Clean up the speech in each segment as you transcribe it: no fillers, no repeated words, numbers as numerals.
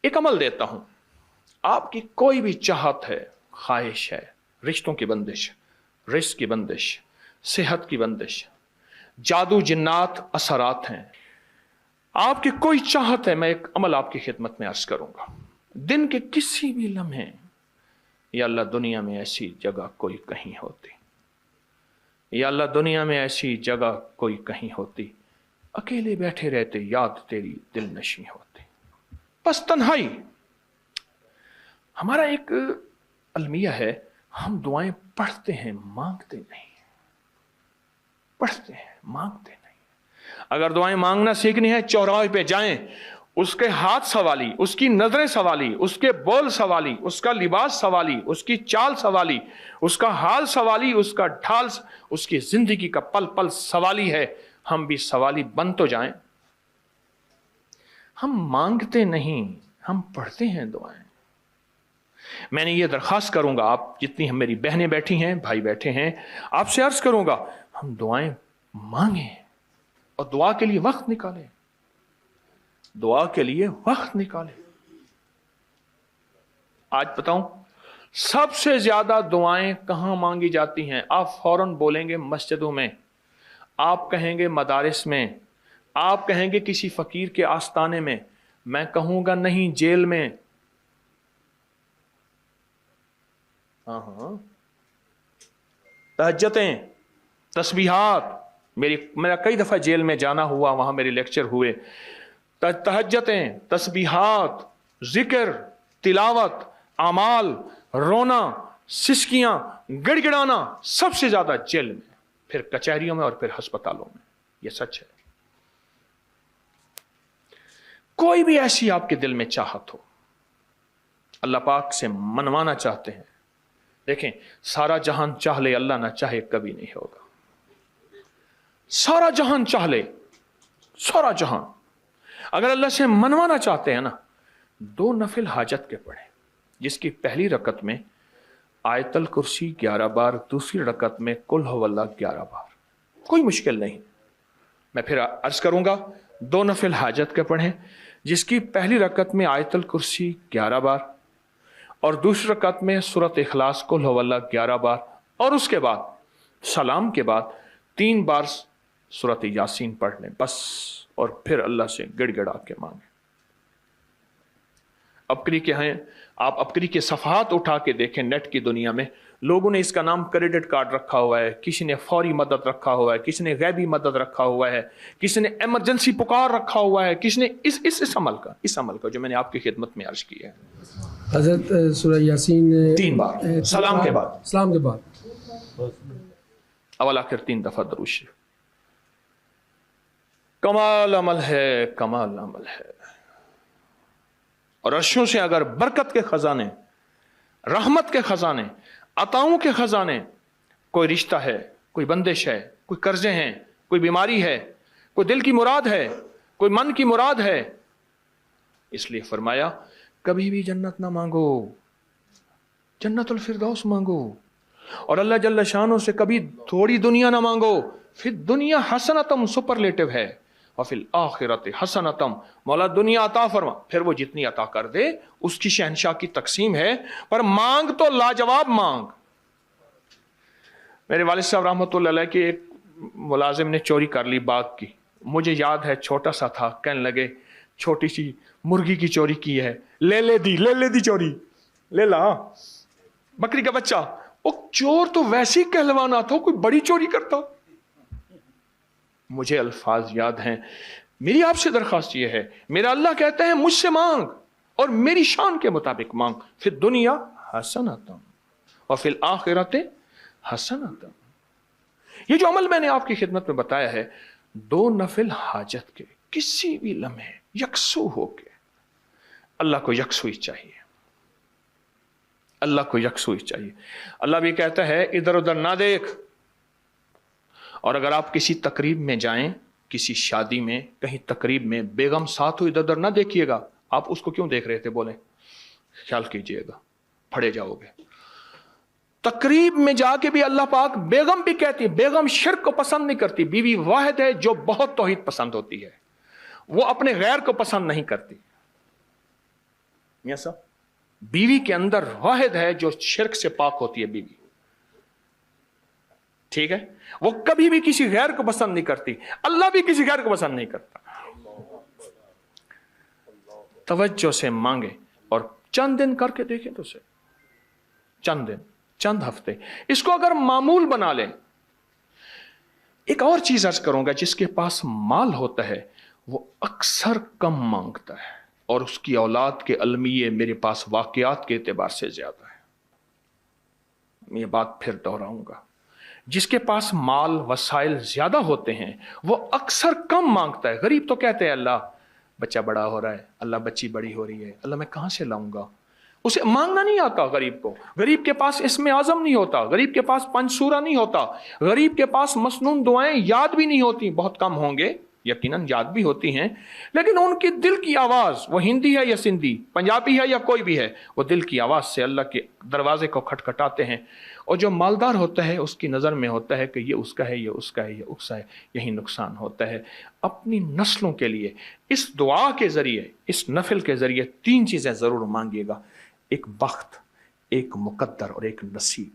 एक अमल देता हूं, आपकी कोई भी चाहत है, ख्वाहिश है, रिश्तों की बंदिश, रिस्क की बंदिश, सेहत की बंदिश, जादू जिन्नात असरात हैं, आपकी कोई चाहत है, मैं एक अमल आपकी खिदमत में अर्ज करूंगा। दिन के किसी भी लम्हे, या अल्लाह दुनिया में ऐसी जगह कोई कहीं होती, या अल्लाह दुनिया में ऐसी जगह कोई कहीं होती, अकेले बैठे रहते याद तेरी दिल नशी होती। बस तन्हाई। हमारा एक अलमिया है, हम दुआएं पढ़ते हैं, मांगते नहीं। पढ़ते हैं, मांगते नहीं। अगर दुआएं मांगना सीखनी है, चौराहे पे जाएं, उसके हाथ सवाली, उसकी नजरें सवाली, उसके बोल सवाली, उसका लिबास सवाली, उसकी चाल सवाली, उसका हाल सवाली, उसका ढाल, उसकी जिंदगी का पल पल सवाली है। हम भी सवाली बन तो जाएं। हम मांगते नहीं, हम पढ़ते हैं दुआएं। मैंने ये दरखास्त करूंगा, आप जितनी हम मेरी बहनें बैठी हैं, भाई बैठे हैं, आपसे अर्ज करूंगा, हम दुआएं मांगें और दुआ के लिए वक्त निकालें। दुआ के लिए वक्त निकालें। आज बताऊं, सबसे ज्यादा दुआएं कहां मांगी जाती हैं? आप फौरन बोलेंगे मस्जिदों में, आप कहेंगे मदारिस में, आप कहेंगे किसी फकीर के आस्ताने में, मैं कहूंगा नहीं, जेल में। तहज्जुदें, तस्बीहात, मेरा कई दफा जेल में जाना हुआ, वहां मेरे लेक्चर हुए। तहज्जुदें, तस्बीहात, जिक्र, तिलावत, अमाल, रोना, सिसकियां, गिड़गिड़ाना, सबसे ज्यादा जेल में, फिर कचहरियों में और फिर अस्पतालों में। यह सच है। कोई भी ऐसी आपके दिल में चाहत हो, अल्लाह पाक से मनवाना चाहते हैं, देखें, सारा जहान चाह ले, अल्लाह ना चाहे कभी नहीं होगा। सारा जहान चाह ले, सारा जहान, अगर अल्लाह से मनवाना चाहते हैं ना, 2 नफिल हाजत के पढ़े, जिसकी पहली रकत में आयतल कुर्सी 11 बार, दूसरी रकत में कुल हुवल्लाह 11 बार। कोई मुश्किल नहीं। मैं फिर अर्ज करूंगा, 2 नफिल हाजत के पढ़ें, जिसकी पहली रकत में आयतल कुर्सी 11 बार और दूसरी रकत में सूरत इखलास कुल हुवल्लाह 11 बार, और उसके बाद सलाम के बाद 3 बार सूरत यासीन पढ़ लें बस, और फिर अल्लाह से गिड़गिड़ा के मांगे। अपकरी के हैं, आप अपकरी के सफ़हात उठा के देखें, नेट की दुनिया में लोगों ने इसका नाम क्रेडिट कार्ड रखा हुआ है, किसी ने फौरी मदद रखा हुआ है, किसी ने गैबी मदद रखा हुआ है, किसी ने इमरजेंसी पुकार रखा हुआ है, किसी ने इस अमल का जो मैंने आपकी खिदमत में अर्ज किया है। हज़रत सूरह यासीन 3 बार सलाम के बाद, अवल आखिर 3 दफा दरूद शरीफ। कमाल अमल है, कमाल अमल है। और अर्शों से अगर बरकत के खजाने, रहमत के खजाने, अताओं के खजाने, कोई रिश्ता है, कोई बंदिश है, कोई कर्जे हैं, कोई बीमारी है, कोई दिल की मुराद है, कोई मन की मुराद है, इसलिए फरमाया कभी भी जन्नत ना मांगो, जन्नतुल फिरदौस मांगो, और अल्लाह जल्ल शानो से कभी थोड़ी दुनिया ना मांगो। फिर दुनिया हसनतम सुपरलेटिव है, और फिर आखिरत हसनतम, मौला दुनिया अता फरमा, फिर वो जितनी अता कर दे उसकी शहनशाह की तकसीम है, पर मांग तो लाजवाब मांग। मेरे वालिद साहब रहमतुल्लाह अलैह के एक मुलाजिम ने चोरी कर ली बाग की, मुझे याद है, छोटा सा था, कहने लगे छोटी सी मुर्गी की चोरी की है, ले दी चोरी, ले ला बकरी का बच्चा। वो चोर तो वैसे ही कहलवाना था, कोई बड़ी चोरी करता। मुझे अल्फाज याद हैं। मेरी आपसे दरखास्त यह है, मेरा अल्लाह कहते हैं मुझसे मांग और मेरी शान के मुताबिक मांग, फिर दुनिया हसनतम और फिर आखिरत हसनतम। ये जो अमल मैंने आपकी खिदमत में बताया है, 2 नफिल हाजत के किसी भी लम्हे यकसू होके, अल्लाह को यकसुई चाहिए, अल्लाह को यकसुई चाहिए। अल्लाह भी कहता है इधर उधर ना देख। और अगर आप किसी तकरीब में जाएं, किसी शादी में, कहीं तकरीब में, बेगम साथ हो, इधर उधर ना देखिएगा। आप उसको क्यों देख रहे थे, बोले, ख्याल कीजिएगा, फड़े जाओगे। तकरीब में जाके भी अल्लाह पाक, बेगम भी कहती है, बेगम शिर्क को पसंद नहीं करती, बीवी वाहिद है जो बहुत तौहीद पसंद होती है, वो अपने गैर को पसंद नहीं करती। मियां साहब, बीवी के अंदर वाहिद है जो शिरक से पाक होती है बीवी, ठीक है? वो कभी भी किसी गैर को पसंद नहीं करती, अल्लाह भी किसी गैर को पसंद नहीं करता। तवज्जो से मांगे और चंद दिन करके देखें तो उसे, चंद दिन, चंद हफ्ते, इसको अगर मामूल बना लें। एक और चीज अर्ज करूंगा, जिसके पास माल होता है वो अक्सर कम मांगता है और उसकी औलाद के अलमिये मेरे पास वाकयात के एतबार से ज्यादा है। मैं ये बात फिर दोहराऊंगा, जिसके पास माल वसाइल ज्यादा होते हैं वो अक्सर कम मांगता है। गरीब तो कहते हैं अल्लाह बच्चा बड़ा हो रहा है, अल्लाह बच्ची बड़ी हो रही है, अल्लाह मैं कहां से लाऊंगा? उसे मांगना नहीं आता गरीब को। गरीब के पास इसमें आजम नहीं होता, गरीब के पास पंचसूरा नहीं होता, गरीब के पास मसनून दुआएं याद भी नहीं होती। बहुत कम होंगे, यकीनन याद भी होती हैं, लेकिन उनकी दिल की आवाज, वो हिंदी है या सिंधी, पंजाबी है या कोई भी है, वो दिल की आवाज से अल्लाह के दरवाजे को खटखटाते हैं। और जो मालदार होता है उसकी नज़र में होता है कि ये उसका है, ये उसका है, ये उसका है, यही नुकसान होता है। अपनी नस्लों के लिए इस दुआ के जरिए, इस नफिल के जरिए 3 चीजें जरूर मांगिएगा, एक बख्त, एक मुकद्दर और एक नसीब।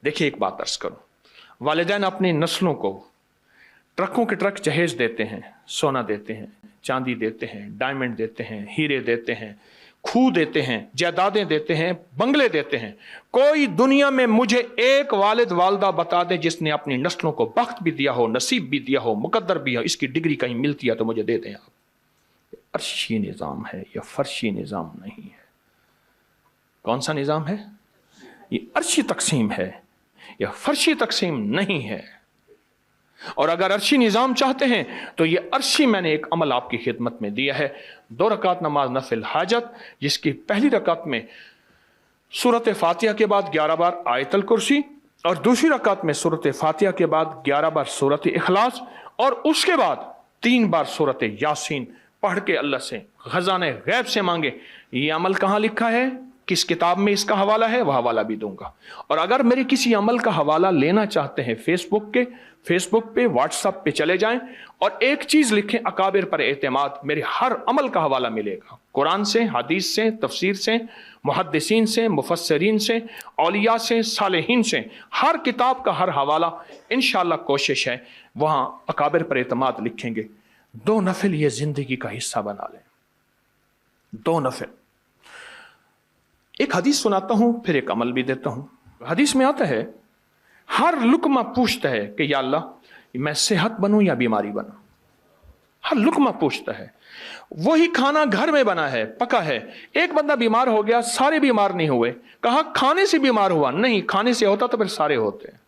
देखिए एक बात अर्ज करूं, वालिदैन अपनी नस्लों को ट्रकों के ट्रक जहेज देते हैं, सोना देते हैं, चांदी देते हैं, डायमंड देते हैं, हीरे देते हैं, खूह देते हैं, जायदादें देते हैं, बंगले देते हैं। कोई दुनिया में मुझे एक वालिद वालदा बता दे जिसने अपनी नस्लों को बख्त भी दिया हो, नसीब भी दिया हो, मुकद्दर भी हो, इसकी डिग्री कहीं मिलती है तो मुझे दे दें आप। अर्शी निज़ाम है, यह फर्शी निज़ाम नहीं है। कौन सा निज़ाम है? ये अर्शी तकसीम है, यह फर्शी तकसीम नहीं है। और अगर अर्शी निज़ाम चाहते हैं तो ये अर्शी मैंने एक अमल आपकी खिदमत में दिया है। 2 रकात नमाज नफिल हाजत, जिसकी पहली रकात में सूरत फातिहा के बाद 11 बार आयतल कुर्सी और दूसरी रकात में सूरत फातिहा के बाद 11 बार सूरत इखलास और उसके बाद 3 बार सूरत यासीन पढ़ के अल्लाह से खजाने गैब से मांगे। ये अमल कहाँ लिखा है, किस किताब में इसका हवाला है, वह हवाला भी दूंगा। और अगर मेरे किसी अमल का हवाला लेना चाहते हैं फेसबुक पे व्हाट्सएप पे चले जाएं और एक चीज लिखें, अकाबिर पर एतमाद, मेरे हर अमल का हवाला मिलेगा, कुरान से, हदीस से, तफसीर से, मुहद्दिसीन से, मुफस्सरीन से, औलिया से, सालेहीन से, हर किताब का हर हवाला इंशाअल्लाह कोशिश है वहां अकाबिर पर एतमाद लिखेंगे। 2 नफिल ये जिंदगी का हिस्सा बना लें, 2 नफिल। एक हदीस सुनाता हूं फिर एक अमल भी देता हूं। हदीस में आता है, हर लुकमा पूछता है कि या अल्लाह मैं सेहत बनूं या बीमारी बनूं। हर लुकमा पूछता है। वही खाना घर में बना है, पका है, एक बंदा बीमार हो गया, सारे बीमार नहीं हुए। कहा खाने से बीमार हुआ, नहीं, खाने से होता तो फिर सारे होते हैं।